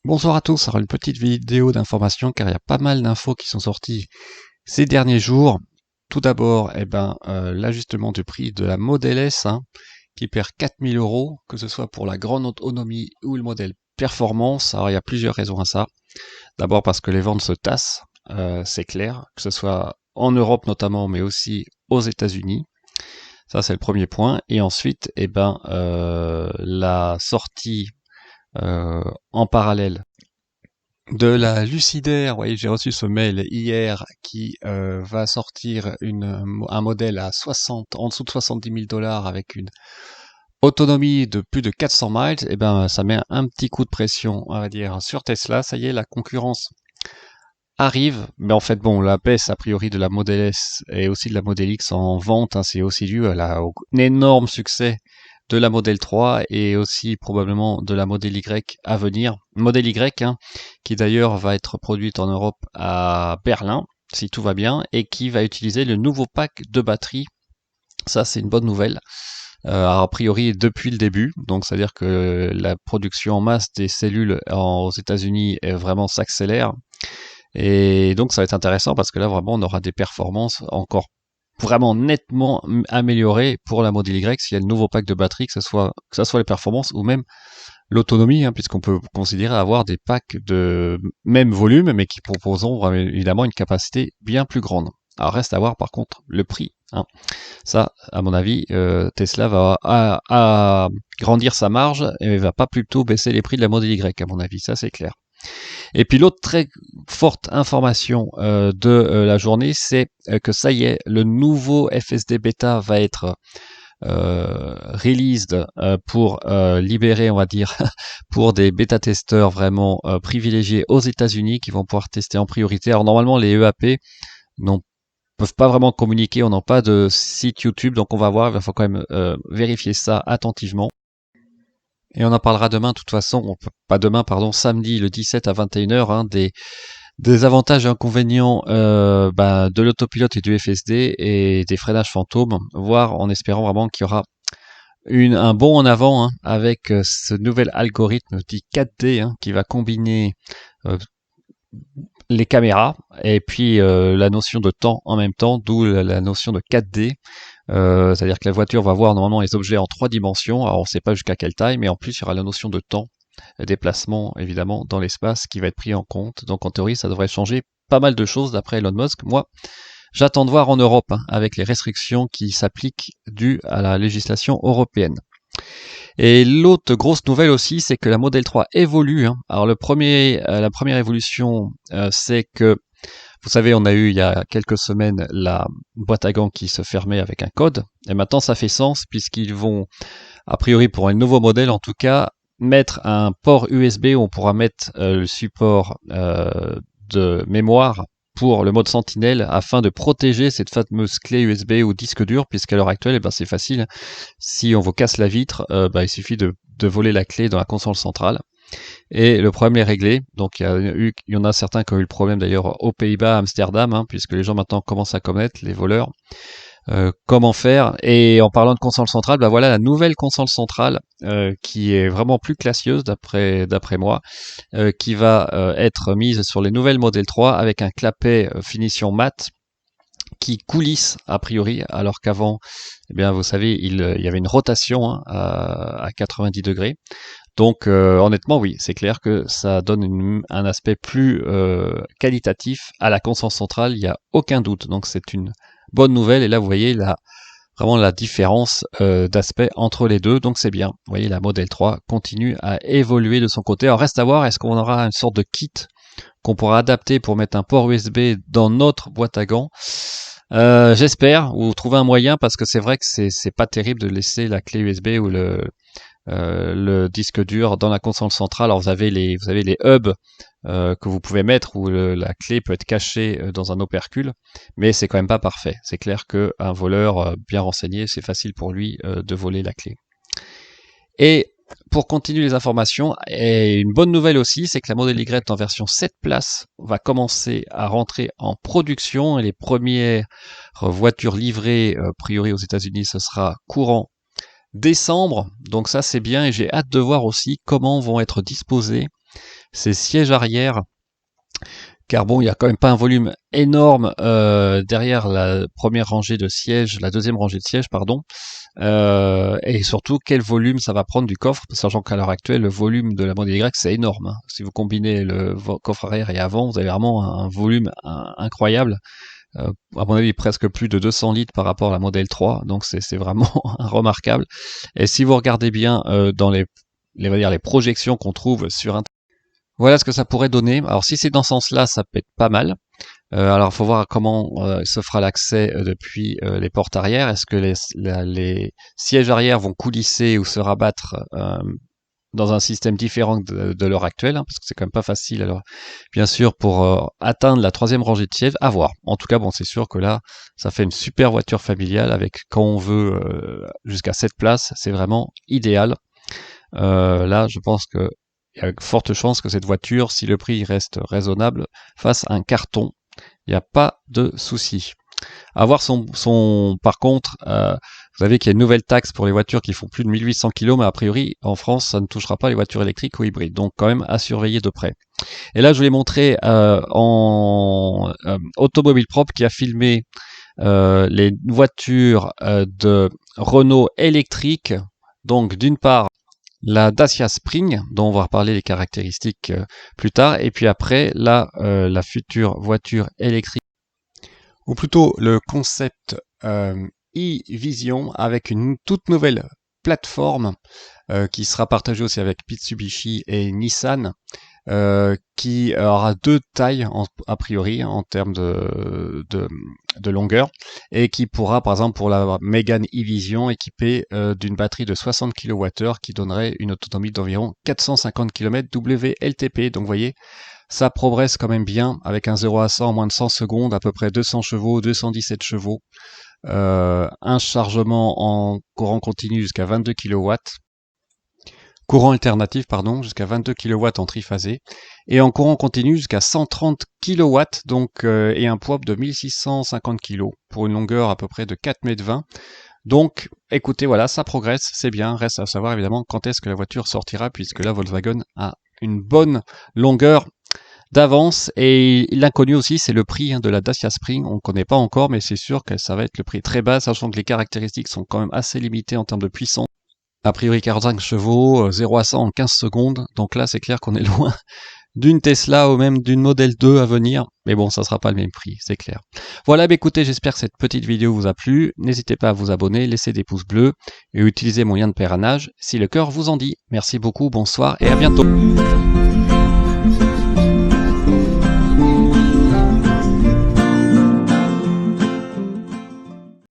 Bonsoir à tous, alors une petite vidéo d'information car il y a pas mal d'infos qui sont sorties ces derniers jours. Tout d'abord, l'ajustement du prix de la Model S qui perd 4000 €, que ce soit pour la grande autonomie ou le modèle performance. Alors il y a plusieurs raisons à ça. D'abord parce que les ventes se tassent, c'est clair, que ce soit en Europe notamment, mais aussi aux États-Unis. Ça c'est le premier point. Et ensuite, la sortie en parallèle de la Lucidaire. Vous voyez, j'ai reçu ce mail hier qui va sortir un modèle à 60, en dessous de 70 000 $ avec une autonomie de plus de 400 miles. Et ben, ça met un petit coup de pression, on va dire, sur Tesla. Ça y est, la concurrence arrive, mais en fait, bon, la baisse a priori de la Model S et aussi de la Model X en vente, c'est aussi dû à un énorme succès de la Model 3 et aussi probablement de la Model Y à venir. Model Y, qui d'ailleurs va être produite en Europe à Berlin, si tout va bien, et qui va utiliser le nouveau pack de batterie. Ça, c'est une bonne nouvelle. A priori depuis le début, donc c'est-à-dire que la production en masse des cellules aux États-Unis vraiment s'accélère. Et donc ça va être intéressant parce que là vraiment on aura des performances encore vraiment nettement améliorées pour la Model Y s'il y a le nouveau pack de batterie, que ce soit les performances ou même l'autonomie, puisqu'on peut considérer avoir des packs de même volume mais qui proposeront évidemment une capacité bien plus grande. Alors reste à voir par contre le prix. Ça, à mon avis, Tesla va à grandir sa marge et va pas plutôt baisser les prix de la Model Y, à mon avis, ça c'est clair. Et puis l'autre très forte information de la journée, c'est que ça y est, le nouveau FSD Beta va être released pour libérer, on va dire, pour des bêta-testeurs vraiment privilégiés aux États-Unis qui vont pouvoir tester en priorité. Alors normalement, les EAP peuvent pas vraiment communiquer, on n'a pas de site YouTube, donc on va voir, il faut quand même vérifier ça attentivement. Et on en parlera demain, de toute façon, pas demain, pardon, samedi le 17 à 21h, des avantages et inconvénients de l'autopilote et du FSD et des freinages fantômes, voire en espérant vraiment qu'il y aura un bond en avant avec ce nouvel algorithme dit 4D qui va combiner les caméras et puis la notion de temps en même temps, d'où la notion de 4D. C'est-à-dire que la voiture va voir normalement les objets en 3 dimensions, alors on ne sait pas jusqu'à quelle taille, mais en plus il y aura la notion de temps, déplacement évidemment dans l'espace qui va être pris en compte. Donc en théorie ça devrait changer pas mal de choses d'après Elon Musk. Moi j'attends de voir en Europe avec les restrictions qui s'appliquent dues à la législation européenne. Et l'autre grosse nouvelle aussi, c'est que la Model 3 évolue. Alors la première évolution, c'est que vous savez, on a eu il y a quelques semaines la boîte à gants qui se fermait avec un code. Et maintenant, ça fait sens puisqu'ils vont, a priori pour un nouveau modèle en tout cas, mettre un port USB où on pourra mettre le support de mémoire pour le mode Sentinelle afin de protéger cette fameuse clé USB ou disque dur, puisqu'à l'heure actuelle, c'est facile. Si on vous casse la vitre, il suffit de voler la clé dans la console centrale. Et le problème est réglé. Donc il y en a certains qui ont eu le problème d'ailleurs aux Pays-Bas, à Amsterdam, puisque les gens maintenant commencent à connaître, les voleurs, comment faire. Et en parlant de console centrale, voilà la nouvelle console centrale qui est vraiment plus classieuse d'après moi, qui va être mise sur les nouvelles Model 3 avec un clapet finition mat qui coulisse a priori, alors qu'avant, vous savez, il y avait une rotation à 90 degrés. Donc honnêtement, oui, c'est clair que ça donne un aspect plus qualitatif à la console centrale, il n'y a aucun doute. Donc c'est une bonne nouvelle. Et là, vous voyez vraiment la différence d'aspect entre les deux. Donc c'est bien. Vous voyez, la Model 3 continue à évoluer de son côté. Alors reste à voir, est-ce qu'on aura une sorte de kit qu'on pourra adapter pour mettre un port USB dans notre boîte à gants? J'espère, ou trouver un moyen, parce que c'est vrai que c'est pas terrible de laisser la clé USB ou le disque dur dans la console centrale. Alors vous avez les hubs que vous pouvez mettre où la clé peut être cachée dans un opercule, mais c'est quand même pas parfait. C'est clair qu'un voleur bien renseigné, c'est facile pour lui de voler la clé. Et pour continuer les informations, et une bonne nouvelle aussi, c'est que la Model Y en version 7 places va commencer à rentrer en production et les premières voitures livrées, a priori aux États-Unis, ce sera courant décembre. Donc ça c'est bien et j'ai hâte de voir aussi comment vont être disposés ces sièges arrière. Car bon, il n'y a quand même pas un volume énorme derrière la première rangée de sièges, la deuxième rangée de sièges, pardon. Et surtout, quel volume ça va prendre du coffre, sachant qu'à l'heure actuelle, le volume de la Model Y, c'est énorme. Hein. Si vous combinez le coffre arrière et avant, vous avez vraiment un volume incroyable. À mon avis, presque plus de 200 litres par rapport à la Model 3. Donc, c'est vraiment remarquable. Et si vous regardez bien dans les projections qu'on trouve sur Internet, voilà ce que ça pourrait donner. Alors si c'est dans ce sens-là, ça peut être pas mal. Alors il faut voir comment se fera l'accès depuis les portes arrière. Est-ce que les sièges arrière vont coulisser ou se rabattre dans un système différent de l'heure actuelle, hein, parce que c'est quand même pas facile. Alors bien sûr pour atteindre la troisième rangée de sièges, à voir. En tout cas bon, c'est sûr que là, ça fait une super voiture familiale avec quand on veut jusqu'à 7 places, c'est vraiment idéal. Là, je pense que il y a de fortes chances que cette voiture, si le prix reste raisonnable, fasse un carton. Il n'y a pas de souci. À voir par contre, vous savez qu'il y a une nouvelle taxe pour les voitures qui font plus de 1800 kg, mais a priori, en France, ça ne touchera pas les voitures électriques ou hybrides. Donc, quand même, à surveiller de près. Et là, je voulais montrer en Automobile Propre qui a filmé les voitures de Renault électriques. Donc, d'une part, la Dacia Spring, dont on va reparler les caractéristiques plus tard, et puis après, là, la future voiture électrique, ou plutôt le concept e-Vision avec une toute nouvelle plateforme qui sera partagée aussi avec Mitsubishi et Nissan, qui aura deux tailles a priori en termes de longueur, et qui pourra par exemple pour la Mégane e-Vision équipée d'une batterie de 60 kWh qui donnerait une autonomie d'environ 450 km WLTP. Donc vous voyez, ça progresse quand même bien avec un 0 à 100 en moins de 100 secondes, à peu près 200 chevaux, 217 chevaux, un chargement en courant continu jusqu'à 22 kW, courant alternatif, pardon, jusqu'à 22 kW en triphasé, et en courant continu jusqu'à 130 kW, donc, et un poids de 1650 kg, pour une longueur à peu près de 4,20 m. Donc, écoutez, voilà, ça progresse, c'est bien, reste à savoir évidemment quand est-ce que la voiture sortira, puisque là, Volkswagen a une bonne longueur d'avance, et l'inconnu aussi, c'est le prix de la Dacia Spring, on ne connaît pas encore, mais c'est sûr que ça va être le prix très bas, sachant que les caractéristiques sont quand même assez limitées en termes de puissance. A priori 45 chevaux, 0 à 100 en 15 secondes, donc là c'est clair qu'on est loin d'une Tesla ou même d'une Model 2 à venir, mais bon, ça sera pas le même prix, c'est clair. Voilà, bah écoutez, j'espère que cette petite vidéo vous a plu, n'hésitez pas à vous abonner, laisser des pouces bleus et utiliser mon lien de parrainage si le cœur vous en dit. Merci beaucoup, bonsoir et à bientôt.